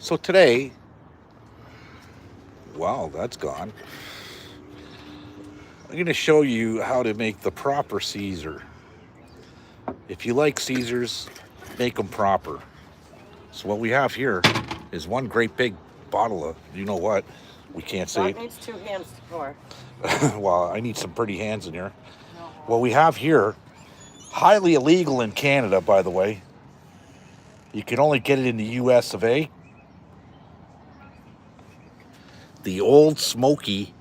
So today, wow, that's gone. I'm going to show you how to make the proper Caesar. If you like Caesars, make them proper. So what we have here is one great big bottle of, you know what? We can't say That it. needs 2 hands to pour. Well, I need some pretty hands in here. No. What we have here, highly illegal in Canada, by the way. You can only get it in the US of A. The Old Smoky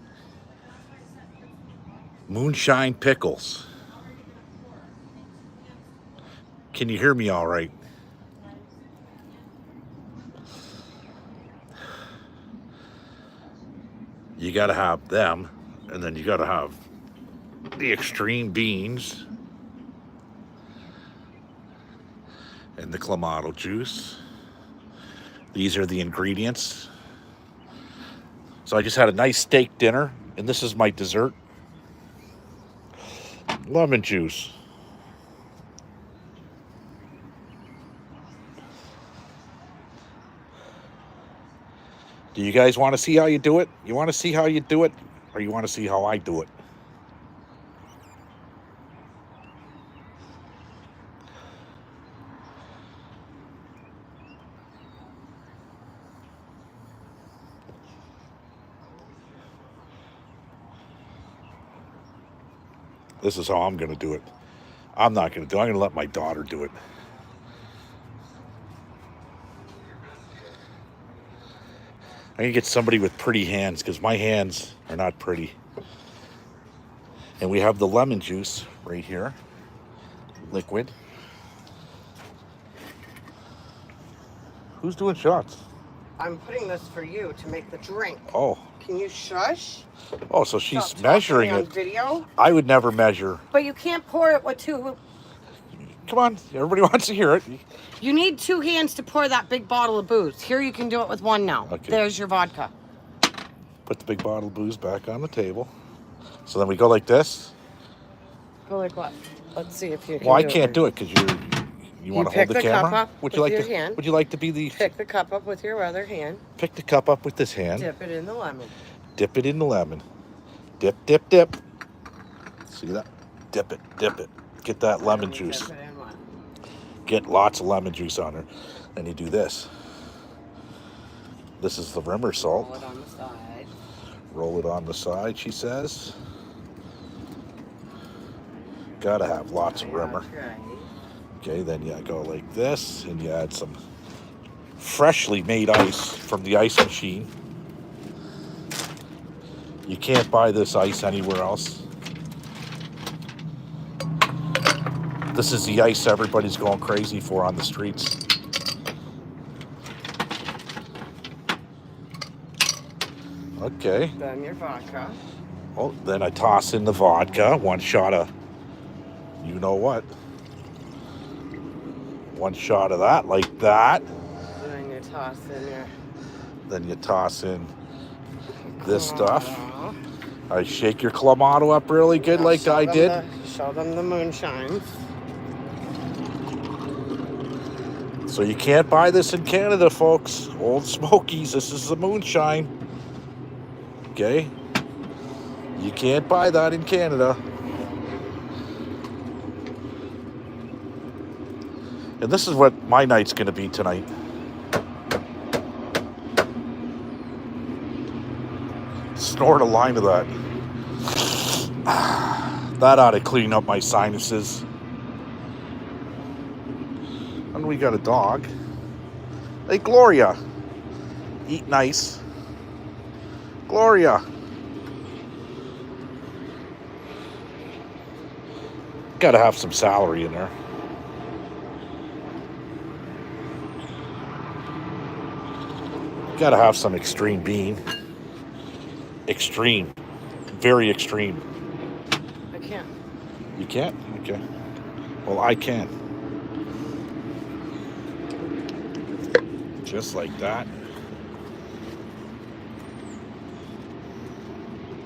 Moonshine Pickles. Can you hear me all right? You got to have them, and then you got to have the extreme beans and the clamato juice. These are the ingredients. So I just had a nice steak dinner, and this is my dessert. Lemon juice. Do you guys want to see how you do it? You want to see how you do it, or you want to see how I do it? This is how I'm going to do it. I'm not going to do it. I'm going to let my daughter do it. I can get somebody with pretty hands because my hands are not pretty. And we have the lemon juice right here, liquid. Who's doing shots? I'm putting this for you to make the drink. Oh. Can you shush? Oh, so she's Stop measuring talking it. on video. I would never measure. But you can't pour it with two. Come on, everybody wants to hear it. You need 2 hands to pour that big bottle of booze. Here you can do it with one now. Okay. There's your vodka. Put the big bottle of booze back on the table. So then we go like this. Go like what? Let's see if you can. Well, I can't do it because you want to hold pick the the cup camera. up Would you with like your to? hand. Would you like to be the? Pick the cup up with your other hand. Pick the cup up with this hand. Dip it in the lemon. Dip it in the lemon. Dip, dip, dip. See that? Dip it, dip it. Get that lemon juice. Dip it in what? Get lots of lemon juice on her. Then you do this. This is the rimmer salt. Roll it on the side. Roll it on the side, she says. Gotta have lots of rimmer. That's right. Okay, then you go like this, and you add some freshly made ice from the ice machine. You can't buy this ice anywhere else. This is the ice everybody's going crazy for on the streets. Okay. Then your vodka. Well, then I toss in the vodka. One shot of, you know what? One shot of that, like that. And then you toss in your. Then you toss in this stuff. Clamato. I shake your clamato up really good, Now like show I them did. Show them the moonshines. So you can't buy this in Canada, folks. Old Smokies, this is the moonshine. Okay? You can't buy that in Canada. And this is what my night's going to be tonight. Snort a line of that. That ought to clean up my sinuses. And we got a dog. Hey, Gloria. Eat nice. Gloria. Gotta have some celery in there. Gotta have some extreme bean. Extreme. Very extreme. I can't. You can't? Okay. Well, I can. Just like that.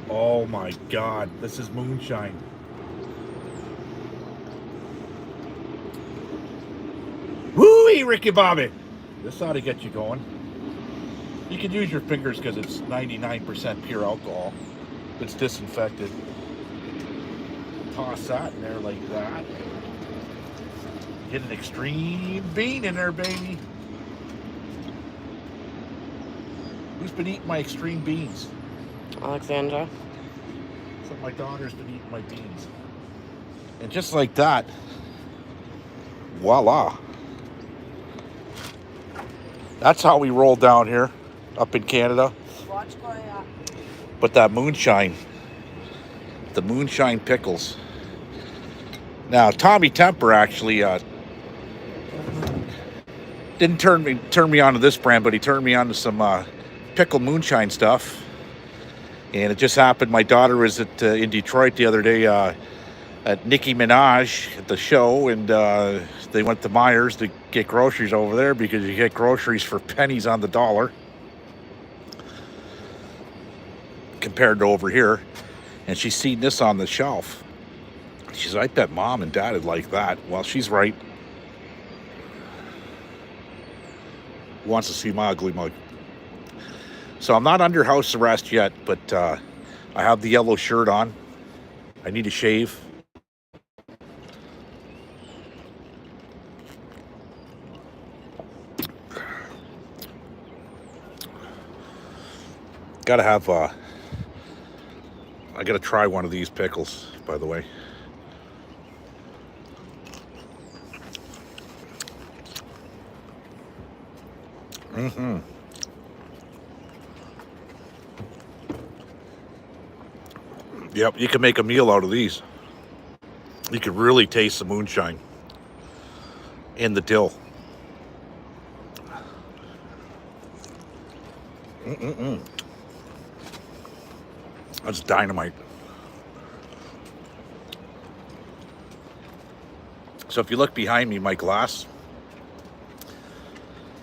Oh my God, this is moonshine. Woo-wee, Ricky Bobby. This ought to get you going. You can use your fingers because it's 99% pure alcohol. It's disinfected. Toss that in there like that. Get an extreme bean in there, baby. Who's been eating my extreme beans? Alexandra. So my daughter's been eating my beans. And just like that, voila. That's how we roll down here, up in Canada. Watch going up. But that moonshine, the moonshine pickles. Now, Tommy Temper actually didn't turn me on to this brand, but he turned me on to some pickle moonshine stuff. And it just happened. My daughter was in Detroit the other day at Nicki Minaj at the show, and they went to Myers to get groceries over there because you get groceries for pennies on the dollar compared to over here. And she's seen this on the shelf. She said, I bet Mom and Dad would like that. Well, she's right. Wants to see my ugly mug. So I'm not under house arrest yet, but I have the yellow shirt on. I need to shave. Gotta have, I gotta try one of these pickles, by the way. Mm-hmm. Yep, you can make a meal out of these. You can really taste the moonshine and the dill. Mm-mm-mm. That's dynamite. So if you look behind me, my glass,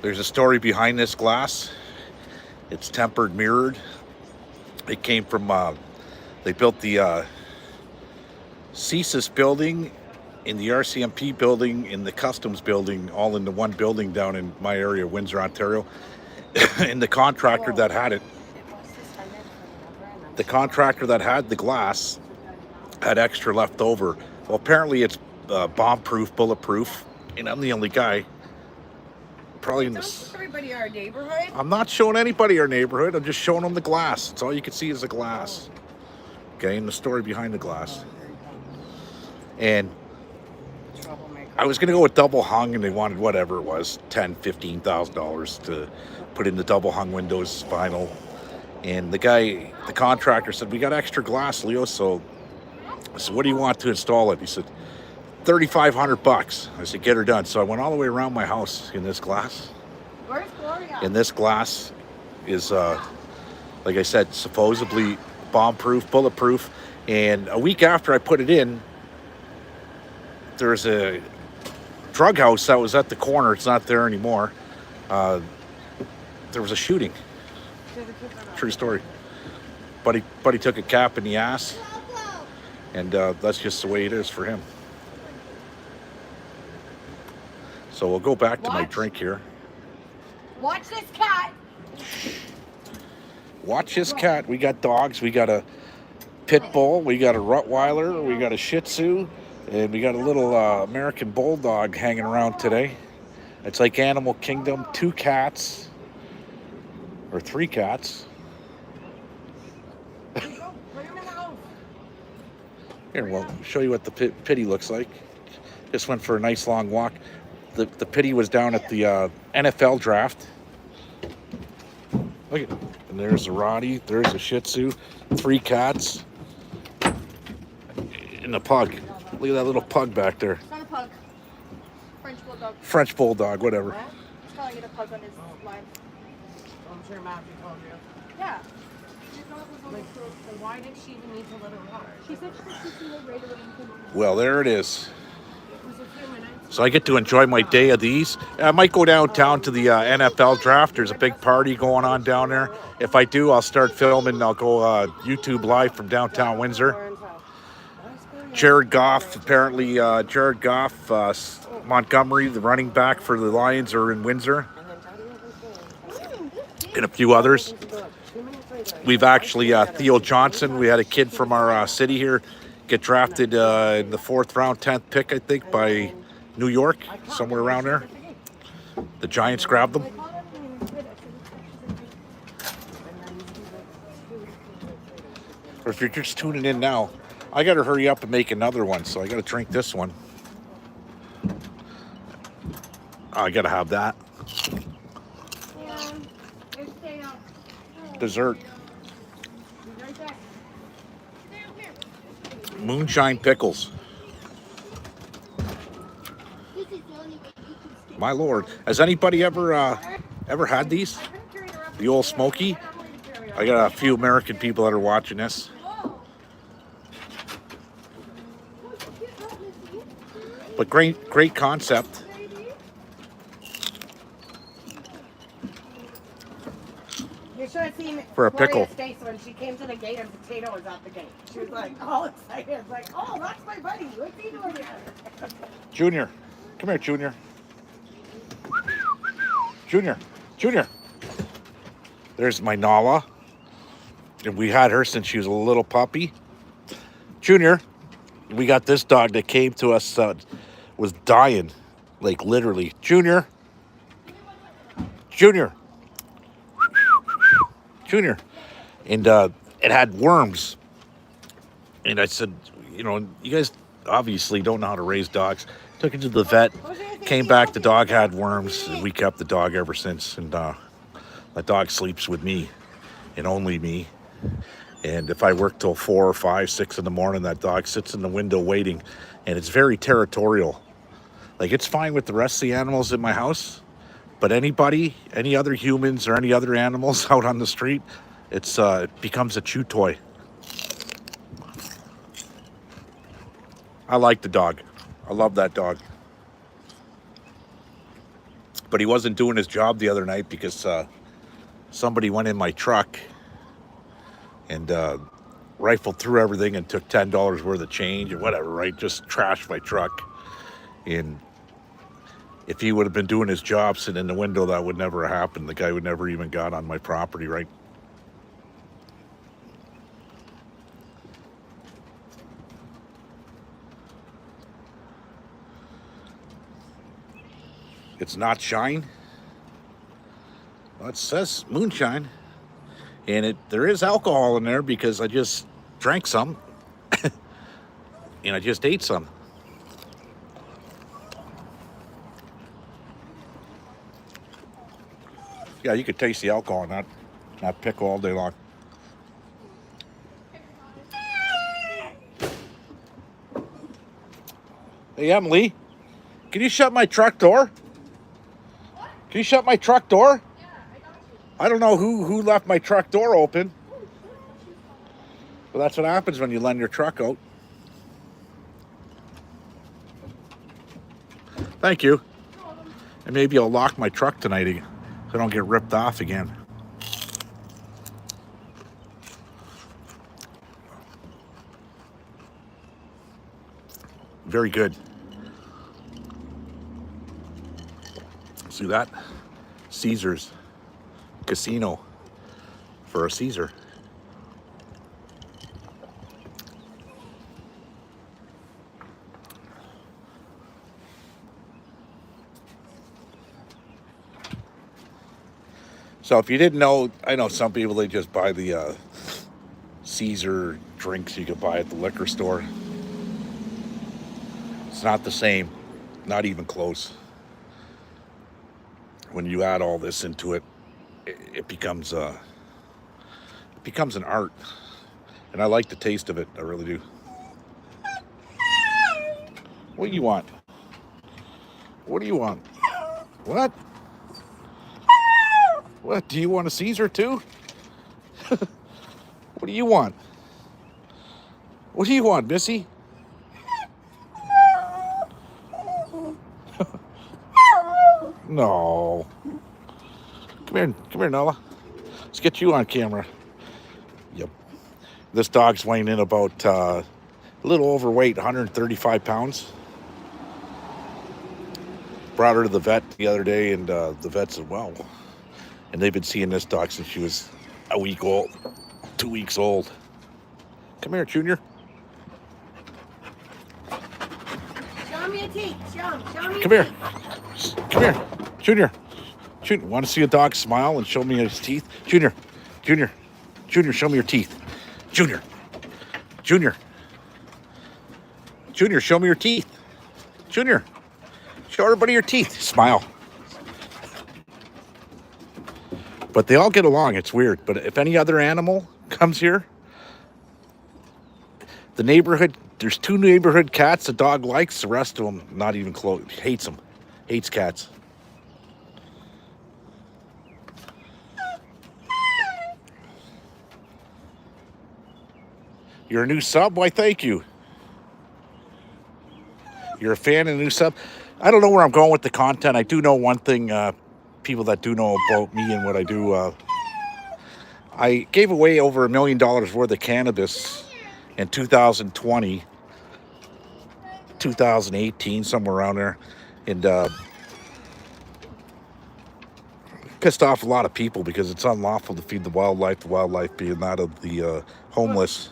there's a story behind this glass. It's tempered mirrored. It came from, they built the CSIS building, in the RCMP building, in the Customs building, all in the one building down in my area, Windsor, Ontario. And the contractor that had it, the contractor that had the glass had extra left over. Well, apparently it's bomb-proof, bulletproof, and I'm the only guy. Probably in this. Don't show everybody our neighborhood. I'm not showing anybody our neighborhood. I'm just showing them the glass. That's all you can see is the glass. Okay, and the story behind the glass. And I was gonna go with double hung, and they wanted whatever it was, $10,000-$15,000 to put in the double hung windows, vinyl. And the guy, the contractor said, we got extra glass, Leo, so I said, what do you want to install it? He said, $3,500. I said, get her done. So I went all the way around my house in this glass. Where's Gloria? And this glass is, like I said, supposedly bomb-proof, bulletproof. And a week after I put it in, there's a drug house that was at the corner. It's not there anymore. There was a shooting. True story. Buddy took a cap in the ass, and that's just the way it is for him. So we'll go back to my drink here. Watch this cat. Watch this cat. We got dogs. We got a pit bull. We got a Rottweiler. We got a Shih Tzu. And we got a little American Bulldog hanging around today. It's like Animal Kingdom. 2 cats. Or 3 cats. Here, we'll show you what the pitty looks like. Just went for a nice long walk. The pitty was down at the NFL draft. Look at, and there's a Roddy, there's a Shih Tzu, 3 cats, and a pug. Look at that little pug back there. It's not a pug. French bulldog. French bulldog, whatever. He's calling it a pug on his line. I'm sure Matthew told you. Yeah. She thought it was on the throat. So why did she even need to let her water? She said she was kissing it right away and came over. Well, there it is. It was a few minutes. So I get to enjoy my day of these. I might go downtown to the NFL draft. There's a big party going on down there. If I do, I'll start filming. I'll go YouTube live from downtown Windsor. Jared Goff, apparently Jared Goff, Montgomery, the running back for the Lions, are in Windsor. and a few others. We've actually, Theo Johnson, we had a kid from our city here get drafted in the 4th round, 10th pick, I think, by New York, somewhere around there. The Giants grabbed them. Or if you're just tuning in now, I got to hurry up and make another one, so I got to drink this one. I got to have that. Dessert. Moonshine pickles. My lord, has anybody ever had these? The old Smoky? I got a few American people that are watching this. But great concept. You should have seen For a pickle. Gloria's face when she came to the gate and Potato was at the gate. She was like all excited. It's like, oh, that's my buddy. What's he doing here? Junior. Come here, Junior. Junior. Junior. There's my Nala. And we had her since she was a little puppy. Junior. We got this dog that came to us, was dying. Like literally. Junior. Junior. Junior. And it had worms. And I said, you know, you guys obviously don't know how to raise dogs. Took it to the vet. Came back, the dog had worms. And we kept the dog ever since. And my dog sleeps with me and only me. And if I work till 4 or 5, 6 in the morning, that dog sits in the window waiting. And it's very territorial. Like, it's fine with the rest of the animals in my house. But anybody, any other humans or any other animals out on the street, it becomes a chew toy. I like the dog. I love that dog. But he wasn't doing his job the other night because somebody went in my truck and rifled through everything and took $10 worth of change or whatever, right? Just trashed my truck. And if he would have been doing his job sitting in the window, that would never have happened. The guy would never even got on my property, right? It's not shine. Well, it says moonshine. And there is alcohol in there because I just drank some. And I just ate some. Yeah, you could taste the alcohol in that pickle all day long. Hey, Emily, can you shut my truck door? Can you shut my truck door? Yeah, I got you. I don't know who left my truck door open. Well, that's what happens when you lend your truck out. Thank you. And maybe I'll lock my truck tonight so I don't get ripped off again. Very good. See that? Caesar's Casino for a Caesar. So if you didn't know, I know some people, they just buy the Caesar drinks you could buy at the liquor store. It's not the same, not even close. When you add all this into it, it becomes an art. And I like the taste of it, I really do. What do you want? What do you want? What? What, do you want a Caesar too? What do you want? What do you want, Missy? No. Come here, Noah. Let's get you on camera. Yep. This dog's weighing in about a little overweight, 135 pounds. Brought her to the vet the other day, and the vet said, well, And they've been seeing this dog since she was a week old, 2 weeks old. Come here, Junior. Show me your teeth. Show me your Come here. teeth. Come here. Junior. Junior, want to see a dog smile and show me his teeth? Junior. Junior. Junior, show me your teeth. Junior. Junior. Junior, show me your teeth. Junior. Show everybody your teeth. Smile. But they all get along. It's weird. But if any other animal comes here, the neighborhood, there's 2 neighborhood cats the dog likes. The rest of them, not even close. Hates them. Hates cats. You're a new sub? Why, thank you. You're a fan of the new sub? I don't know where I'm going with the content. I do know one thing, people that do know about me and what I do. I gave away over $1 million worth of cannabis in 2020, 2018, somewhere around there. And pissed off a lot of people because it's unlawful to feed the wildlife being that of the homeless.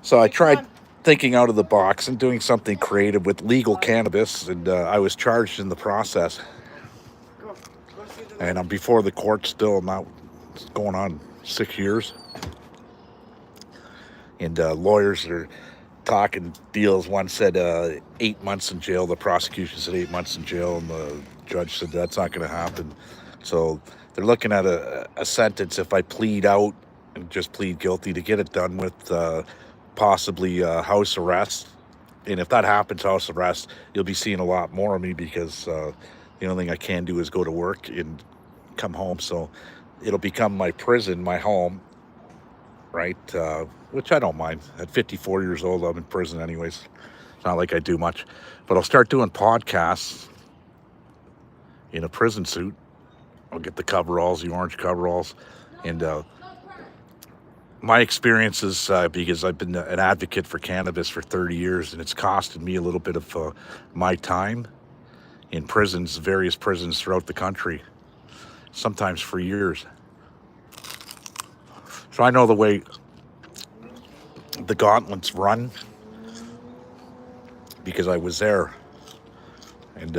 So I tried thinking out of the box and doing something creative with legal cannabis, and I was charged in the process. And I'm before the court still, now it's going on 6 years. And lawyers are talking deals. One said 8 months in jail. The prosecution said 8 months in jail, and the judge said that's not going to happen. So they're looking at a sentence if I plead out and just plead guilty to get it done with possibly house arrest. And if that happens, house arrest, you'll be seeing a lot more of me because the only thing I can do is go to work and come home. So it'll become my prison, my home, right? Which I don't mind. At 54 years old, I'm in prison anyways. It's not like I do much. But I'll start doing podcasts in a prison suit. I'll get the coveralls, the orange coveralls. And my experiences, because I've been an advocate for cannabis for 30 years, and it's costed me a little bit of my time in prisons, various prisons throughout the country, sometimes for years. So I know the way the gauntlets run because I was there, and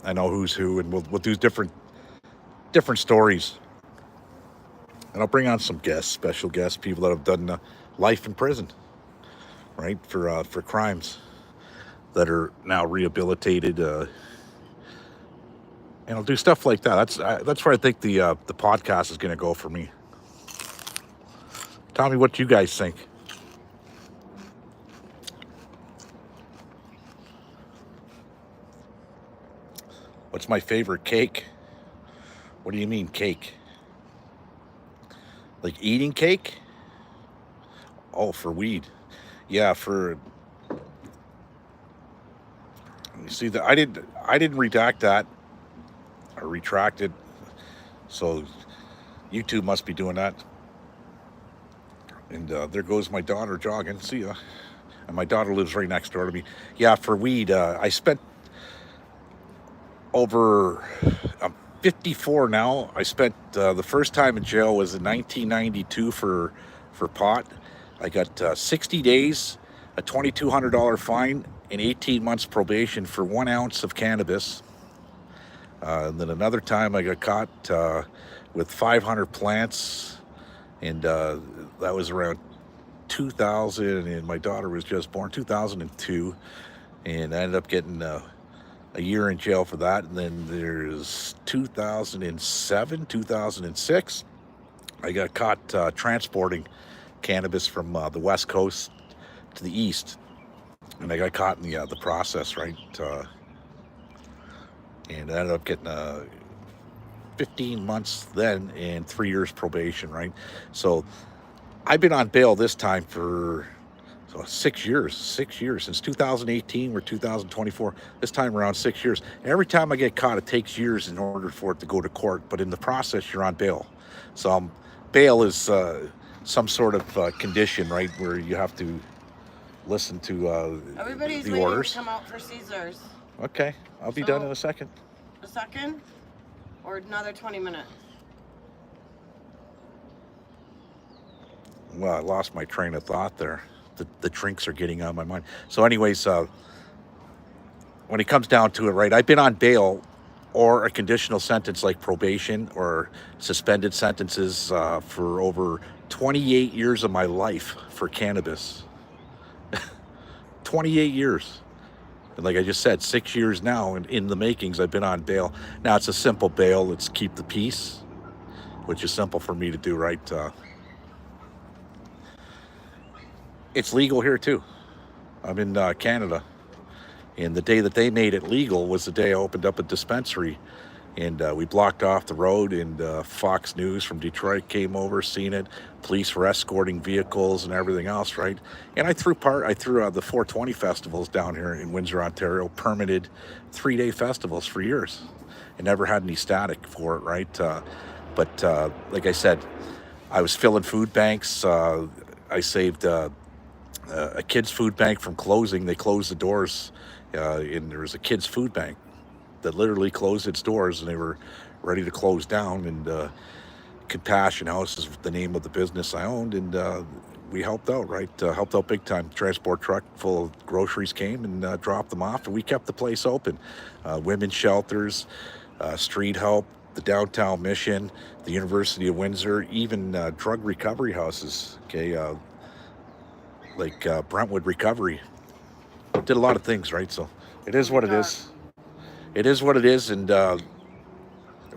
I know who's who, and we'll do different stories. And I'll bring on some guests, special guests, people that have done life in prison, right, for crimes that are now rehabilitated. And I'll do stuff like that. That's where I think the podcast is going to go for me. Tell me what you guys think. What's my favorite cake? What do you mean cake? Like eating cake? Oh, for weed. Yeah, for... You see, that I didn't redact that or retract it. So YouTube must be doing that. And there goes my daughter jogging. See ya. And my daughter lives right next door to me. Yeah, for weed, I spent over... I'm 54 now. I spent the first time in jail was in 1992 for pot. I got 60 days, a $2,200 fine, and 18 months probation for 1 ounce of cannabis. And then another time I got caught with 500 plants, and that was around 2000, and my daughter was just born, 2002, and I ended up getting a year in jail for that. And then there's 2007, 2006, I got caught transporting cannabis from the West Coast to the East, and I got caught in the process, right? And I ended up getting 15 months then and 3 years probation, right? So I've been on bail this time for 6 years, since 2018, we're 2024, this time around 6 years. Every time I get caught, it takes years in order for it to go to court, but in the process, you're on bail. So bail is some sort of condition, right, where you have to listen to Everybody's the waiting orders. to come out for Caesars. Okay, I'll be done in a second. A second? Or another 20 minutes? Well, I lost my train of thought there. The drinks are getting on my mind. So, anyways, when it comes down to it, right, I've been on bail or a conditional sentence like probation or suspended sentences for over 28 years of my life for cannabis. 28 years. And like I just said, 6 years now in the makings, I've been on bail. Now it's a simple bail. It's keep the peace, which is simple for me to do, right? It's legal here too. I'm in Canada. And the day that they made it legal was the day I opened up a dispensary. And we blocked off the road, and Fox News from Detroit came over, seen it. Police were escorting vehicles and everything else, right? And I threw the 420 festivals down here in Windsor, Ontario, permitted 3-day festivals for years, and never had any static for it, right? But like I said, I was filling food banks. I saved a kids' food bank from closing. They closed the doors, and there was a kids' food bank that literally closed its doors, and they were ready to close down. And Compassion House is the name of the business I owned, and we helped out, right? Helped out big time. Transport truck full of groceries came and dropped them off, and we kept the place open. Women's shelters, street help, the downtown mission, the University of Windsor, even drug recovery houses. Okay, like Brentwood Recovery. Did a lot of things, right? So it is what it is. It is what it is, and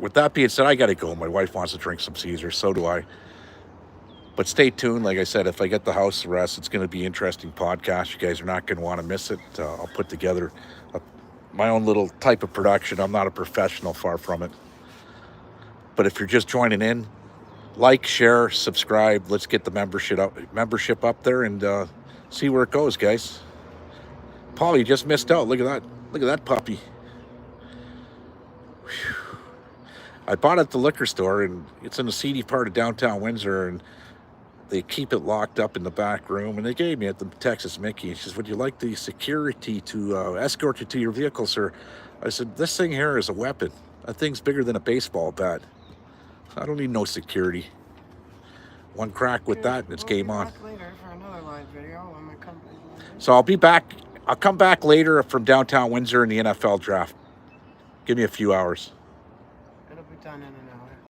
with that being said, I got to go. My wife wants to drink some Caesar, so do I. But stay tuned. Like I said, if I get the house arrest, it's going to be an interesting podcast. You guys are not going to want to miss it. I'll put together my own little type of production. I'm not a professional, far from it. But if you're just joining in, like, share, subscribe. Let's get the membership up there and see where it goes, guys. Paul, you just missed out. Look at that. Look at that puppy. Whew. I bought it at the liquor store, and it's in a seedy part of downtown Windsor, and they keep it locked up in the back room. And they gave me at the Texas Mickey. And she says, "Would you like the security to escort you to your vehicle, sir?" I said, "This thing here is a weapon. That thing's bigger than a baseball bat. I don't need no security." One crack with that, and it's game on. Later for another live video on my company's live. So I'll be back. I'll come back later from downtown Windsor in the NFL draft. Give me a few hours.